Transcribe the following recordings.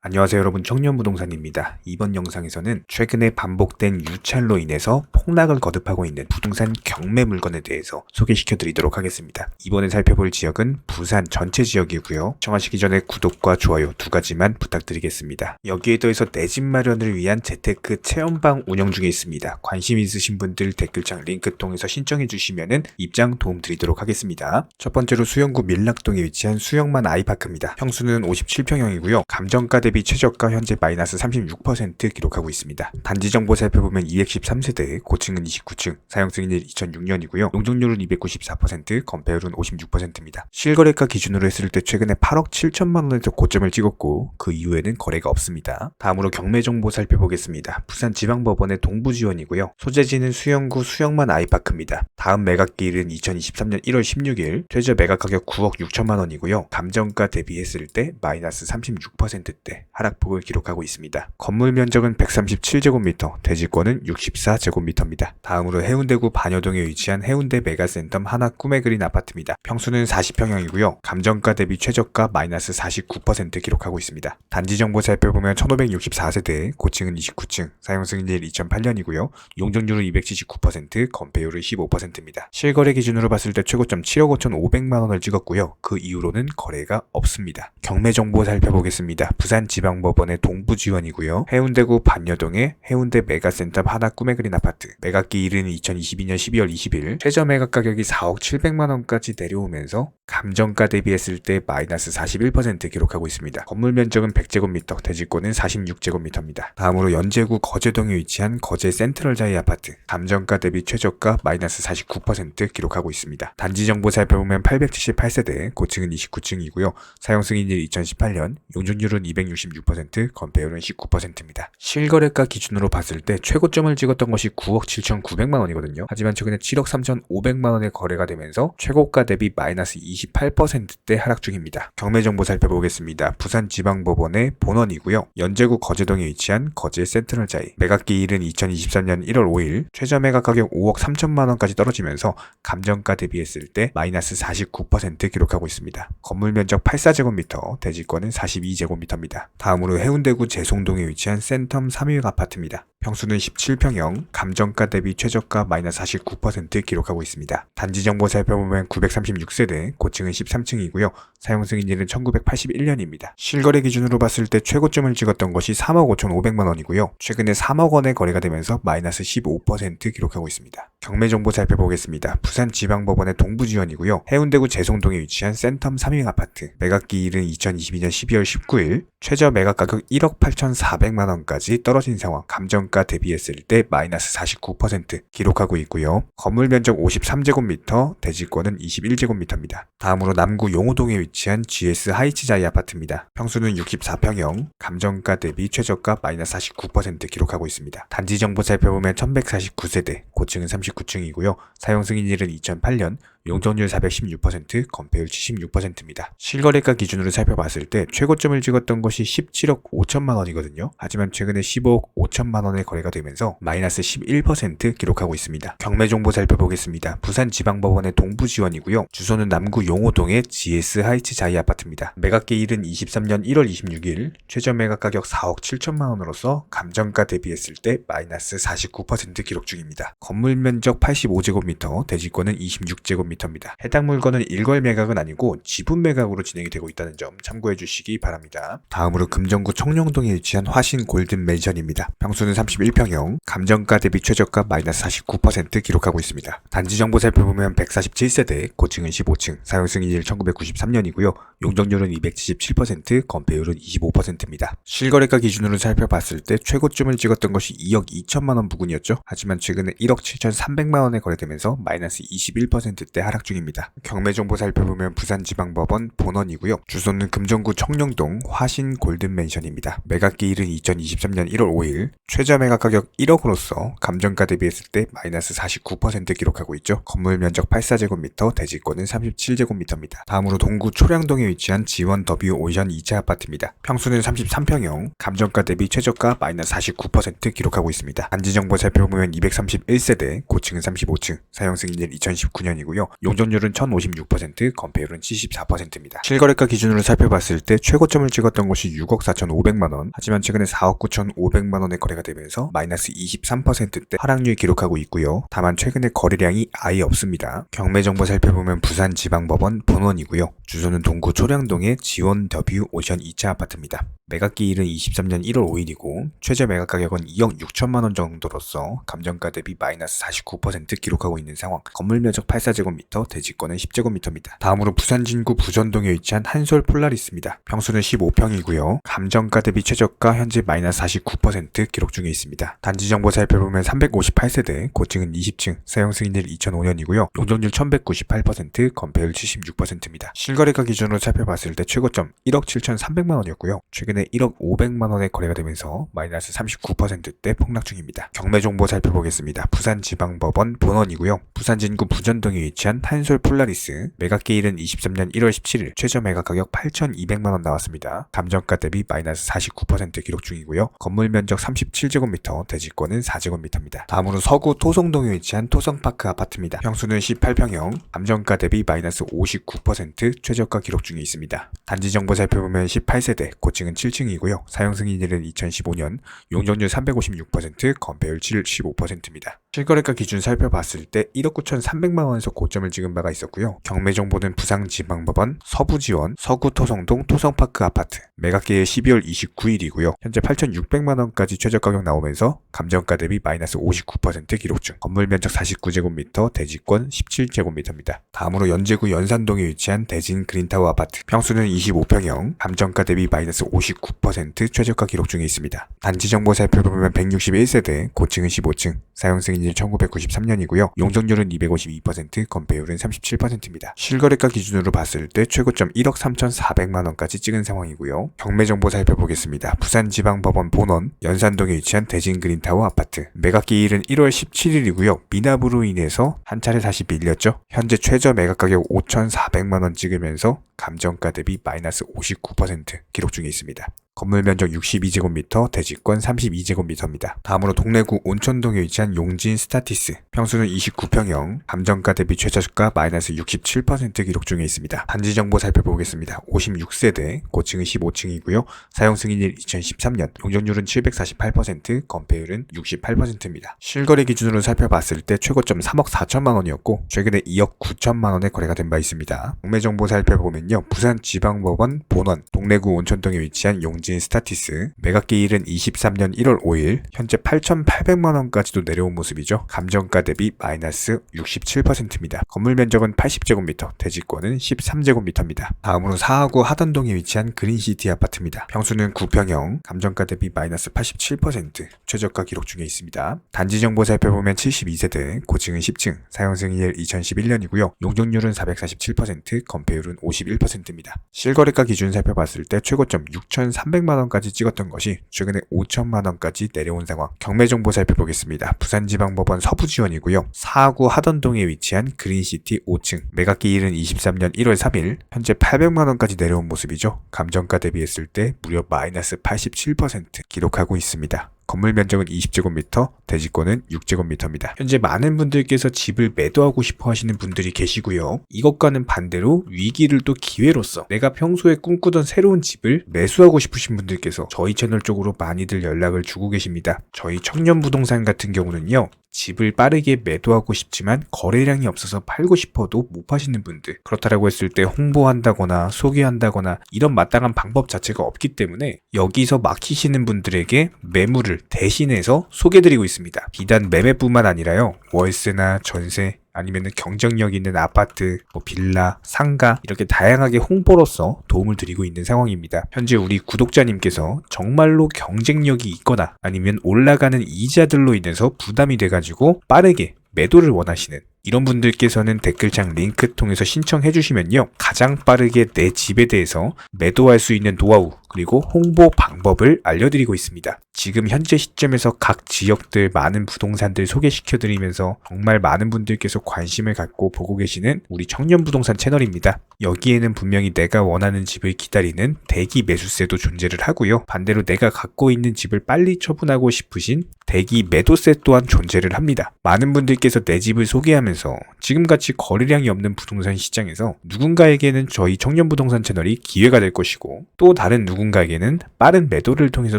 안녕하세요 여러분, 청년부동산입니다. 이번 영상에서는 최근에 반복된 유찰로 인해서 폭락을 거듭하고 있는 부동산 경매 물건에 대해서 소개시켜 드리도록 하겠습니다. 이번에 살펴볼 지역은 부산 전체 지역이고요. 시청하시기 전에 구독과 좋아요 두 가지만 부탁드리겠습니다. 여기에 더해서 내 집 마련을 위한 재테크 체험방 운영 중에 있습니다. 관심 있으신 분들 댓글창 링크 통해서 신청해 주시면 입장 도움 드리도록 하겠습니다. 첫 번째로 수영구 밀락동에 위치한 수영만 아이파크입니다. 평수는 57평형이고요. 감정가 대비 최저가 현재 마이너스 36% 기록하고 있습니다. 단지 정보 살펴보면 213세대, 고층은 29층, 사용 승인일 2006년이고요. 용적률은 294%, 건폐율은 56%입니다. 실거래가 기준으로 했을 때 최근에 8억 7천만 원에서 고점을 찍었고 그 이후에는 거래가 없습니다. 다음으로 경매 정보 살펴보겠습니다. 부산지방법원의 동부지원이고요. 소재지는 수영구 수영만 아이파크입니다. 다음 매각기일은 2023년 1월 16일, 최저 매각 가격 9억 6천만 원이고요. 감정가 대비했을 때 마이너스 36%대 하락폭을 기록하고 있습니다. 건물 면적은 137제곱미터, 대지권은 64제곱미터입니다. 다음으로 해운대구 반여동에 위치한 해운대 메가센텀 하나 꿈의 그린 아파트입니다. 평수는 40평형이고요. 감정가 대비 최저가 마이너스 49% 기록하고 있습니다. 단지 정보 살펴보면 1564세대, 고층은 29층, 사용 승인일 2008년이고요. 용적률은 279%, 건폐율은 15%입니다. 실거래 기준으로 봤을 때 최고점 7억 5,500만 원을 찍었고요. 그 이후로는 거래가 없습니다. 경매 정보 살펴보겠습니다. 부산지방법원의 동부지원이고요. 해운대구 반여동의 해운대 메가센텀 하나 꿈의 그린 아파트. 매각기일은 2022년 12월 20일. 최저 매각 가격이 4억 700만 원까지 내려오면서 감정가 대비했을 때 마이너스 41% 기록하고 있습니다. 건물 면적은 100제곱미터, 대지권은 46제곱미터입니다. 다음으로 연제구 거제동에 위치한 거제 센트럴자이 아파트. 감정가 대비 최저가 마이너스 49% 기록하고 있습니다. 단지 정보 살펴보면 878세대, 고층은 29층이고요. 사용 승인일 2018년, 용적률은 266%, 건폐율은 19%입니다. 실거래가 기준으로 봤을 때 최고점을 찍었던 것이 9억 7,900만 원이거든요. 하지만 최근에 7억 3,500만 원에 거래가 되면서 최고가 대비 마이너스 28%대 하락 중입니다. 경매 정보 살펴보겠습니다. 부산지방법원의 본원이고요. 연제구 거제동에 위치한 거제 센트럴자이. 매각기일은 2023년 1월 5일. 최저 매각 가격 5억 3천만 원까지 떨어지면서 감정가 대비했을 때 마이너스 49% 기록하고 있습니다. 건물 면적 84제곱미터, 대지권은 42제곱미터입니다. 다음으로 해운대구 재송동에 위치한 센텀 3위 아파트입니다. 평수는 17평형, 감정가 대비 최저가 마이너스 49% 기록하고 있습니다. 단지 정보 살펴보면 936세대, 고층은 13층이고요. 사용 승인일은 1981년입니다. 실거래 기준으로 봤을 때 최고점을 찍었던 것이 3억 5,500만 원이고요. 최근에 3억 원에 거래가 되면서 마이너스 15% 기록하고 있습니다. 경매 정보 살펴보겠습니다. 부산지방법원의 동부지원이고요. 해운대구 재송동에 위치한 센텀 3위 아파트. 매각기일은 2022년 12월 19일. 최저 매각 가격 1억 8,400만 원까지 떨어진 상황. 감정가 대비했을 때 마이너스 49% 기록하고 있고요. 건물 면적 53제곱미터, 대지권은 21제곱미터입니다. 다음으로 남구 용호동에 위치한 GS 하이츠자이 아파트입니다. 평수는 64평형, 감정가 대비 최저가 마이너스 49% 기록하고 있습니다. 단지 정보 살펴보면 1149세대, 고층은 39층이고요. 사용 승인일은 2008년, 용적률 416%, 건폐율 76%입니다. 실거래가 기준으로 살펴봤을 때 최고점을 찍었던 것이 17억 5천만 원이거든요. 하지만 최근에 15억 5천만 원에 거래가 되면서 마이너스 11% 기록하고 있습니다. 경매 정보 살펴보겠습니다. 부산지방법원의 동부지원이고요. 주소는 남구 용호동의 GS 하이츠자이 아파트입니다. 매각기일은 23년 1월 26일, 최저 매각 가격 4억 7천만 원으로서 감정가 대비했을 때 마이너스 49% 기록 중입니다. 건물 면적 85제곱미터, 대지권은 26제곱미터입니다. 해당 물건은 일괄 매각은 아니고 지분 매각으로 진행이 되고 있다는 점 참고해 주시기 바랍니다. 다음으로 금정구 청룡동에 위치한 화신 골든 맨션입니다. 평수는 31평형, 감정가 대비 최저가 마이너스 49% 기록하고 있습니다. 단지 정보 살펴보면 147세대, 고층은 15층, 사용 승인일 1993년이고요. 용적률은 277%, 건폐율은 25%입니다. 실거래가 기준으로 살펴봤을 때 최고점을 찍었던 것이 2억 2천만 원 부근이었죠. 하지만 최근에 1억 7,300만 원에 거래되면서 마이너스 21%대 하락 중입니다. 경매 정보 살펴보면 부산지방법원 본원이고요. 주소는 금정구 청룡동 화신 골든맨션입니다. 매각기일은 2023년 1월 5일, 최저 매각 가격 1억으로서 감정가 대비했을 때 마이너스 49% 기록하고 있죠. 건물 면적 84제곱미터, 대지권은 37제곱미터입니다. 다음으로 동구 초량동에 위치한 지원 더뷰 오션 2차 아파트입니다. 평수는 33평형, 감정가 대비 최저가 마이너스 49% 기록하고 있습니다. 단지 정보 살펴보면 231세대, 고층은 35층, 사용 승인일 2019년이고요. 용적률은 1056%, 건폐율은 74%입니다. 실거래가 기준으로 살펴봤을 때 최고점을 찍었던 것이 6억 4,500만원, 하지만 최근에 4억 9,500만원에 거래가 되면서 마이너스 23%대 하락률 기록하고 있고요. 다만 최근에 거래량이 아예 없습니다. 경매 정보 살펴보면 부산지방법원 본원이고요. 주소는 동구 초량동의 지원 W 오션 2차 아파트입니다. 매각기일은 23년 1월 5일이고 최저 매각 가격은 2억 6천만원 정도로서 감정가 대비 마이너스 49% 기록하고 있는 상황. 건물 면적 84제곱미터, 대지권은 10제곱미터입니다. 다음으로 부산 진구 부전동에 위치한 한솔 폴라리스입니다. 평수는 15평이고요. 감정가 대비 최저가 현재 마이너스 49% 기록 중에 있습니다. 단지 정보 살펴보면 358세대, 고층은 20층, 사용 승인일 2005년이고요. 용적률 1198%, 건폐율 76%입니다. 실거래가 기준으로 살펴봤을 때 최고점 1억 7,300만원이었고요. 최근에 1억 500만원에 거래가 되면서 마이너스 39%대 폭락 중입니다. 경매 정보 살펴보겠습니다. 부산지방법원 본원이고요. 부산 진구 부전동에 위치한 한솔 폴라리스, 매각기일은 23년 1월 17일, 최저 매각 가격 8,200만원 나왔습니다. 감정가 대비 마이너스 49% 기록 중이고요. 건물 면적 37제곱미터, 대지권은 4제곱미터입니다. 다음으로 서구 토성동에 위치한 토성파크 아파트입니다. 평수는 18평형, 감정가 대비 마이너스 59%, 최저가 기록 중에 있습니다. 단지 정보 살펴보면 18세대, 고층은 7층이고요. 사용 승인일은 2015년, 용적률 356%, 건폐율 75%입니다. 실거래가 기준 살펴봤을 때 1억 9,300만원에서 고점을 찍은 바가 있었고요. 경매 정보는 부산지방법원, 서부지원, 서구토성동 토성파크 아파트, 매각기일 12월 29일이고요. 현재 8,600만원까지 최저 가격 나오면서 감정가 대비 마이너스 59% 기록 중. 건물 면적 49제곱미터, 대지권 17제곱미터입니다. 다음으로 연제구 연산동에 위치한 대진 그린타워 아파트, 평수는 25평형, 감정가 대비 마이너스 59% 최저가 기록 중에 있습니다. 단지 정보 살펴보면 161세대, 고층은 15층, 사용 승인일 1993년이고요. 용적률은 252%, 건폐율은 37%입니다. 실거래가 기준으로 봤을 때 최고점 1억 3,400만원까지 찍은 상황이고요. 경매 정보 살펴보겠습니다. 부산지방법원 본원, 연산동에 위치한 대진 그린타워 아파트, 매각기일은 1월 17일이고요. 미납으로 인해서 한 차례 다시 밀렸죠. 현재 최저 매각 가격 5,400만원 찍으면서 감정가 대비 마이너스 59% 기록 중에 있습니다. 건물 면적 62제곱미터, 대지권 32제곱미터입니다. 다음으로 동래구 온천동에 위치한 용진 스타티스, 평수는 29평형, 감정가 대비 최저가 마이너스 67% 기록 중에 있습니다. 단지 정보 살펴보겠습니다. 56세대, 고층은 15층이고요. 사용 승인일 2013년, 용적률은 748%, 건폐율은 68%입니다. 실거래 기준으로 살펴봤을 때 최고점 3억 4천만원이었고 최근에 2억 9천만원에 거래가 된 바 있습니다. 경매 정보 살펴보면요. 부산지방법원 본원, 동래구 온천동에 위치한 용진 스타티스, 매각기일은 23년 1월 5일, 현재 8,800만원까지도 내려온 모습이죠. 감정가 대비 마이너스 67%입니다. 건물 면적은 80제곱미터, 대지권은 13제곱미터입니다. 다음으로 사하구 하던동에 위치한 그린시티 아파트입니다. 평수는 9평형, 감정가 대비 마이너스 87%, 최저가 기록 중에 있습니다. 단지 정보 살펴보면 72세대, 고층은 10층, 사용 승인일 2011년이고요. 용적률은 447%, 건폐율은 51%입니다. 실거래가 기준 살펴봤을 때 최고점 6,300만원까지 찍었던 것이 최근에 5천만원까지 내려온 상황. 경매 정보 살펴보겠습니다. 부산지방법원 서부지원이고요. 사하구 하던동에 위치한 그린시티 5층, 매각기일은 23년 1월 3일, 현재 800만원까지 내려온 모습이죠. 감정가 대비했을 때 무려 마이너스 87% 기록하고 있습니다. 건물 면적은 20제곱미터, 대지권은 6제곱미터입니다. 현재 많은 분들께서 집을 매도하고 싶어 하시는 분들이 계시고요. 이것과는 반대로 위기를 또 기회로서 내가 평소에 꿈꾸던 새로운 집을 매수하고 싶으신 분들께서 저희 채널 쪽으로 많이들 연락을 주고 계십니다. 저희 청년부동산 같은 경우는요. 집을 빠르게 매도하고 싶지만 거래량이 없어서 팔고 싶어도 못 파시는 분들, 그렇다고 했을 때 홍보한다거나 소개한다거나 이런 마땅한 방법 자체가 없기 때문에 여기서 막히시는 분들에게 매물을 대신해서 소개드리고 있습니다. 비단 매매뿐만 아니라요, 월세나 전세, 아니면 경쟁력 있는 아파트, 빌라, 상가 이렇게 다양하게 홍보로서 도움을 드리고 있는 상황입니다. 현재 우리 구독자님께서 정말로 경쟁력이 있거나 아니면 올라가는 이자들로 인해서 부담이 돼가지고 빠르게 매도를 원하시는 이런 분들께서는 댓글창 링크 통해서 신청해 주시면요. 가장 빠르게 내 집에 대해서 매도할 수 있는 노하우 그리고 홍보 방법을 알려드리고 있습니다. 지금 현재 시점에서 각 지역들 많은 부동산들 소개시켜드리면서 정말 많은 분들께서 관심을 갖고 보고 계시는 우리 청년부동산 채널입니다. 여기에는 분명히 내가 원하는 집을 기다리는 대기 매수세도 존재를 하고요. 반대로 내가 갖고 있는 집을 빨리 처분하고 싶으신 대기 매도세 또한 존재를 합니다. 많은 분들께서 내 집을 소개하면 살아가면서 지금같이 거래량이 없는 부동산 시장에서 누군가에게는 저희 청년부동산 채널이 기회가 될 것이고 또 다른 누군가에게는 빠른 매도를 통해서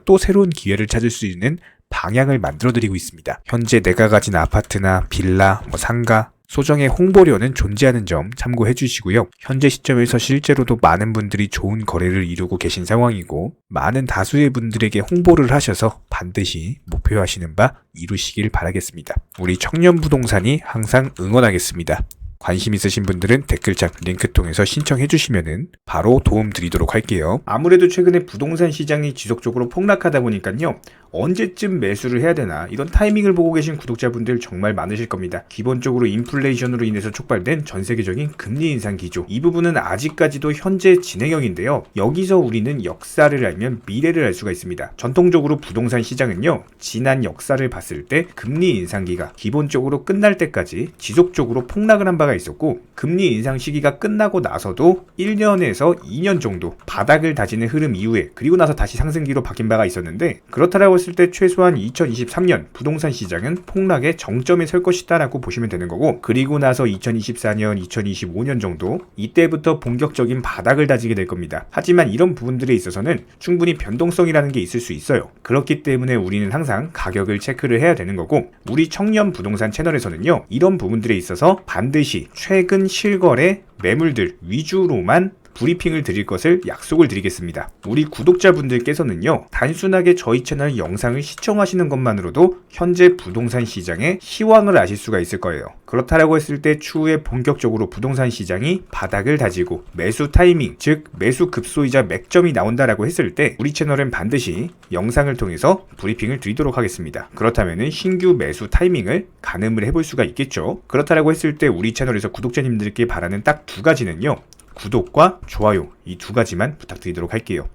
또 새로운 기회를 찾을 수 있는 방향을 만들어드리고 있습니다. 현재 내가 가진 아파트나 빌라, 상가, 소정의 홍보료는 존재하는 점 참고해 주시고요. 현재 시점에서 실제로도 많은 분들이 좋은 거래를 이루고 계신 상황이고 많은 다수의 분들에게 홍보를 하셔서 반드시 목표하시는 바 이루시길 바라겠습니다. 우리 청년부동산이 항상 응원하겠습니다. 관심 있으신 분들은 댓글창 링크 통해서 신청해 주시면은 바로 도움 드리도록 할게요. 아무래도 최근에 부동산 시장이 지속적으로 폭락하다 보니까요. 언제쯤 매수를 해야 되나 이런 타이밍을 보고 계신 구독자분들 정말 많으실 겁니다. 기본적으로 인플레이션으로 인해서 촉발된 전 세계적인 금리 인상 기조, 이 부분은 아직까지도 현재 진행형인데요. 여기서 우리는 역사를 알면 미래를 알 수가 있습니다. 전통적으로 부동산 시장은요, 지난 역사를 봤을 때 금리 인상기가 기본적으로 끝날 때까지 지속적으로 폭락을 한 바가 있었고, 금리 인상 시기가 끝나고 나서도 1년에서 2년 정도 바닥을 다지는 흐름 이후에 그리고 나서 다시 상승기로 바뀐 바가 있었는데, 그렇다라고 했을 때 최소한 2023년 부동산 시장은 폭락의 정점에 설 것이다 라고 보시면 되는 거고, 그리고 나서 2024년, 2025년 정도 이때부터 본격적인 바닥을 다지게 될 겁니다. 하지만 이런 부분들에 있어서는 충분히 변동성이라는 게 있을 수 있어요. 그렇기 때문에 우리는 항상 가격을 체크를 해야 되는 거고, 우리 청년 부동산 채널에서는요, 이런 부분들에 있어서 반드시 최근 실거래 매물들 위주로만 브리핑을 드릴 것을 약속을 드리겠습니다. 우리 구독자분들께서는요, 단순하게 저희 채널 영상을 시청하시는 것만으로도 현재 부동산 시장의 시황을 아실 수가 있을 거예요. 그렇다라고 했을 때 추후에 본격적으로 부동산 시장이 바닥을 다지고 매수 타이밍, 즉 매수 급소이자 맥점이 나온다라고 했을 때 우리 채널은 반드시 영상을 통해서 브리핑을 드리도록 하겠습니다. 그렇다면 신규 매수 타이밍을 가늠을 해볼 수가 있겠죠. 그렇다라고 했을 때 우리 채널에서 구독자님들께 바라는 딱 두 가지는요, 구독과 좋아요, 이 두 가지만 부탁드리도록 할게요.